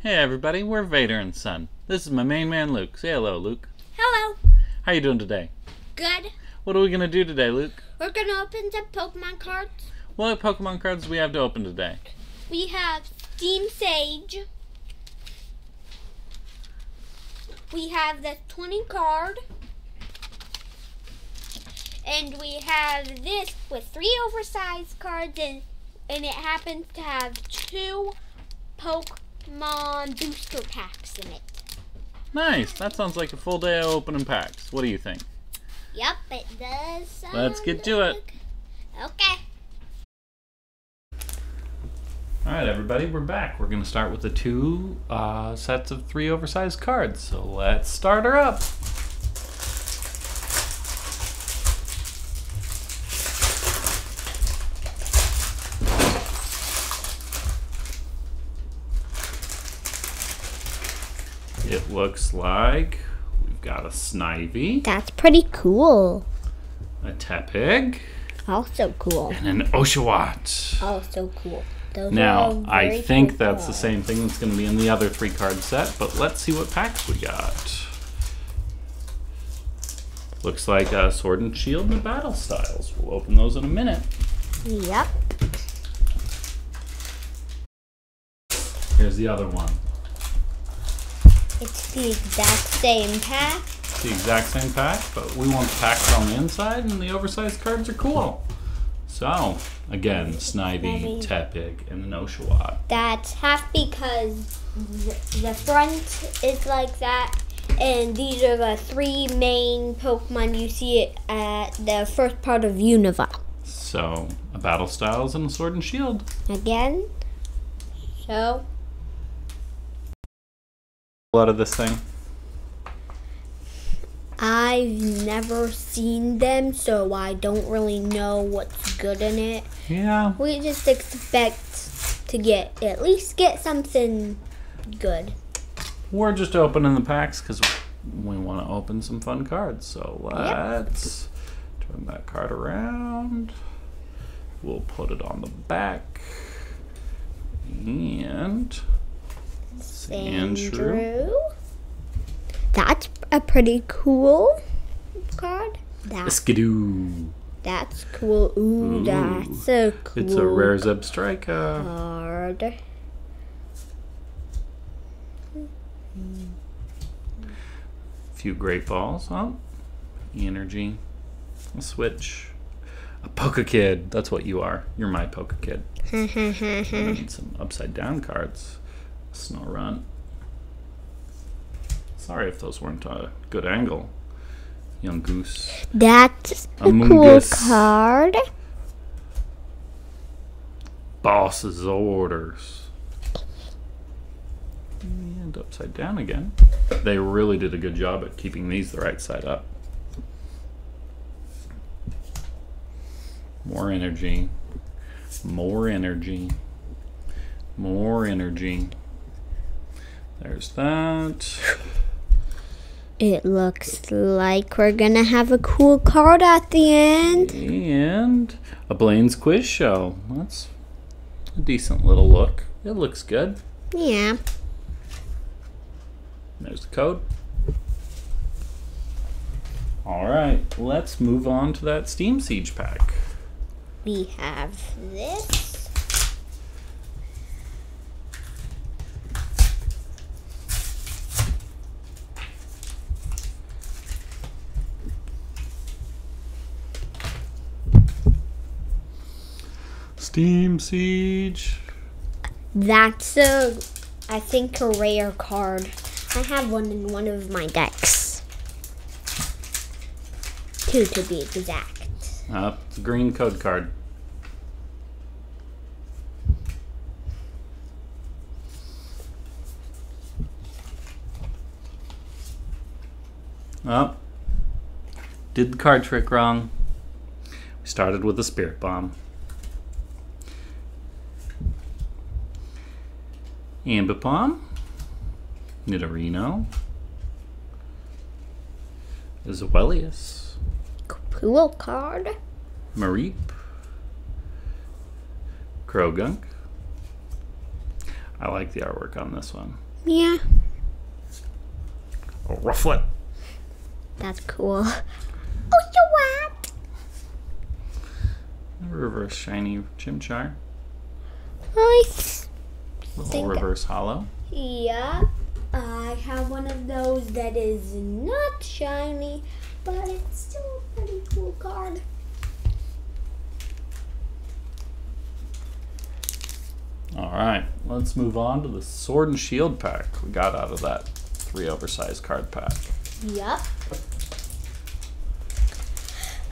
Hey everybody, we're Vader and Son. This is my main man Luke. Say hello, Luke. Hello. How you doing today? Good. What are we going to do today, Luke? We're going to open some Pokemon cards. What Pokemon cards do we have to open today? We have Steam Sage. We have the 20 card. And we have this with 3 oversized cards and it happens to have 2 Pokemon booster packs in it. Nice. That sounds like a full day of opening packs. What do you think? Yep, it does. Let's get to it. Okay. Alright everybody, we're back. We're going to start with the 2 sets of 3 oversized cards. So let's start her up. It looks like we've got a Snivy. That's pretty cool. A Tepig. Also cool. And an Oshawott. Also cool. Those Now, are I very think cool that's the cards. same thing that's going to be in the other 3 card set, but let's see what packs we got. Looks like a Sword and Shield and a Battle Styles. We'll open those in a minute. Yep. Here's the other one. It's the exact same pack. It's the exact same pack, but we want the packs on the inside, and the oversized cards are cool. So, again, Snivy, Tepig, and an Oshawott. That's half because the front is like that, and these are the 3 main Pokemon you see it at the first part of Unova. So, a Battle Styles and a Sword and Shield. Again. So. A lot of this thing. I've never seen them, so I don't really know what's good in it. Yeah. We just expect to at least get something good. We're just opening the packs because we want to open some fun cards. So let's turn that card around. We'll put it on the back. And Sandshrew. That's a pretty cool card. Skidoo. That's cool. Ooh, that's a cool It's a rare Zebstrika. card. Few great balls. Oh, energy. A switch. A Pokekid. That's what you are. You're my Pokekid. And some upside down cards. Snorunt. Sorry if those weren't a good angle. Young Goose. That's a cool Amoonguss. card. Boss's orders. And upside down again. They really did a good job at keeping these the right side up. More energy. More energy. More energy. There's that. It looks like we're gonna have a cool card at the end. And a Blaine's Quiz Show. That's a decent little look. It looks good. Yeah. There's the code. Alright, let's move on to that Steam Siege pack. We have this. Steam Siege. That's I think, a rare card. I have one in one of my decks. 2 to be exact. It's a green code card. Oh, did the card trick wrong. We started with a Spirit Bomb. Ambipom, Nidorino, Zoelius, Cool card. Mareep, Krogunk. I like the artwork on this one. Yeah. A Rufflet. That's cool. Oh, you what? A reverse shiny Chimchar. Nice. Little reverse hollow. Yeah. I have one of those that is not shiny, but it's still a pretty cool card. Alright, let's move on to the Sword and Shield pack we got out of that 3 oversized card pack. Yep.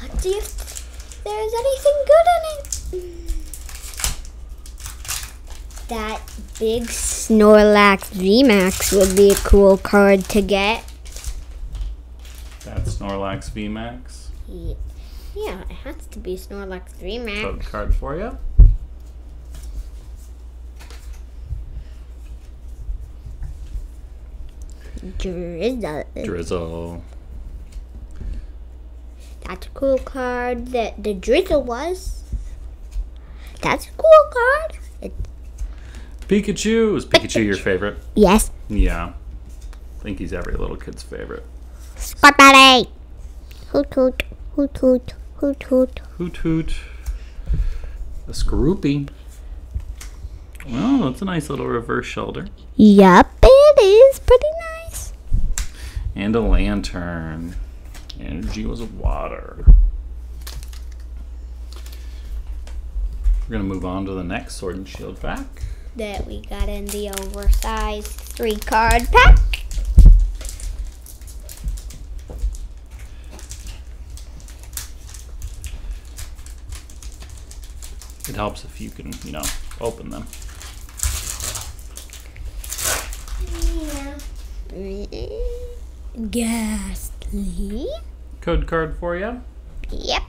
Let's see if there's anything good in it. That big Snorlax VMAX would be a cool card to get. That Snorlax VMAX. Yeah, it has to be Snorlax VMAX. Code card for you. Drizzle. That's a cool card. That the Drizzle was. That's a cool card. Pikachu. Is Pikachu your favorite? Yes. Yeah. I think he's every little kid's favorite. Spot Buddy. Hoot hoot. Hoot hoot. Hoot hoot. Hoot hoot. A Scroopy. Well, that's a nice little reverse shoulder. Yup, it is pretty nice. And a Lantern. Energy was water. We're going to move on to the next Sword and Shield pack. That we got in the oversized 3-card pack. It helps if you can, open them. Yeah. Ghastly. Code card for you. Yep.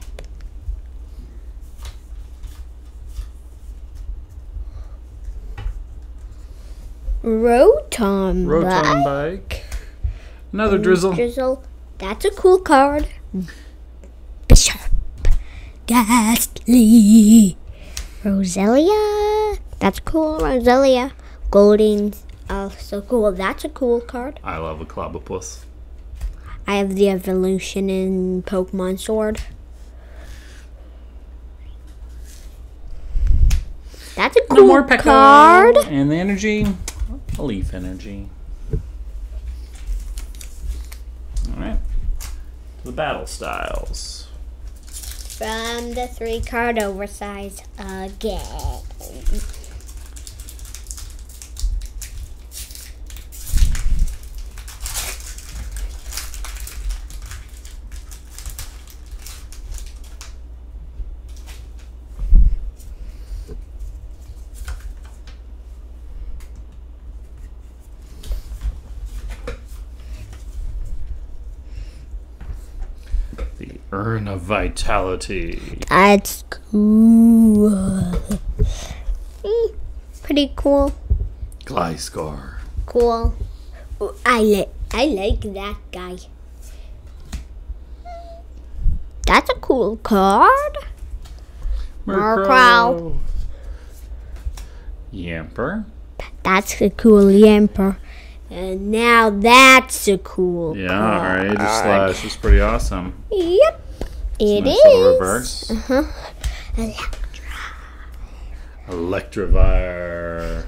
Rotom Bike. Another Drizzle. Drizzle. That's a cool card. Bishop. Ghastly. Roselia. That's cool, Roselia. Golding's also cool. That's a cool card. I love a Clobopus. I have the evolution in Pokemon Sword. That's a cool more Pekka. card. And the energy, a Leaf Energy. Alright. The Battle Styles. From the 3-card oversized again. The Urn of Vitality. That's cool. Pretty cool. Gliscor. Cool. I like that guy. That's a cool card. Murkrow. Yamper. That's a cool Yamper. And now that's a cool Yeah, card. our Aegislash is pretty awesome. Yep, it nice is. Little reverse. Uh-huh. Electivire.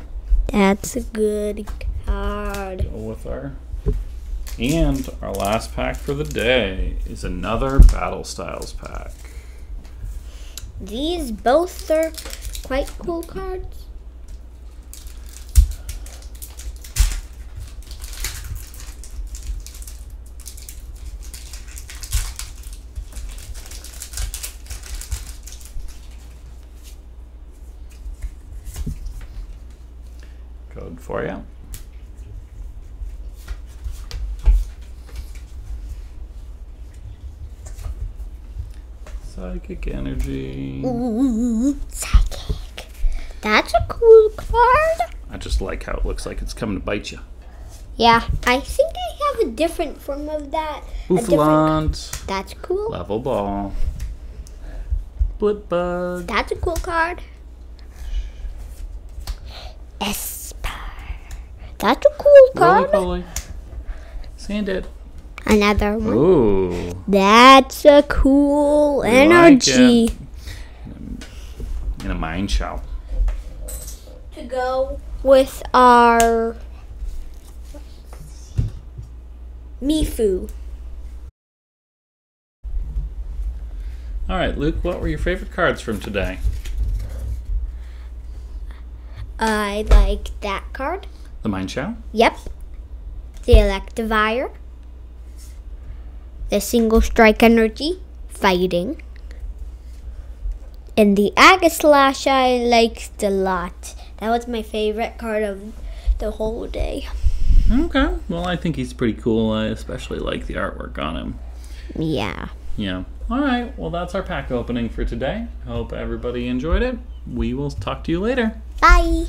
That's a good card. Go with our. And our last pack for the day is another Battle Styles pack. These both are quite cool cards. Code for you. Psychic Energy. Ooh, psychic. That's a cool card. I just like how it looks like it's coming to bite you. Yeah, I think I have a different form of that. Bouffalant. That's cool. Level Ball. Blipbug. That's a cool card. Esper. That's a cool card. Roly-poly. Sand it. Another one. Ooh. That's a cool energy. Like in a mine shell. To go with our Mifu. All right, Luke, what were your favorite cards from today? I like that card. The mine shell? Yep. The Electivire. The single strike energy. Fighting. And the Agaslash I liked a lot. That was my favorite card of the whole day. Okay. Well, I think he's pretty cool. I especially like the artwork on him. Yeah. Yeah. All right. Well, that's our pack opening for today. Hope everybody enjoyed it. We will talk to you later. Bye.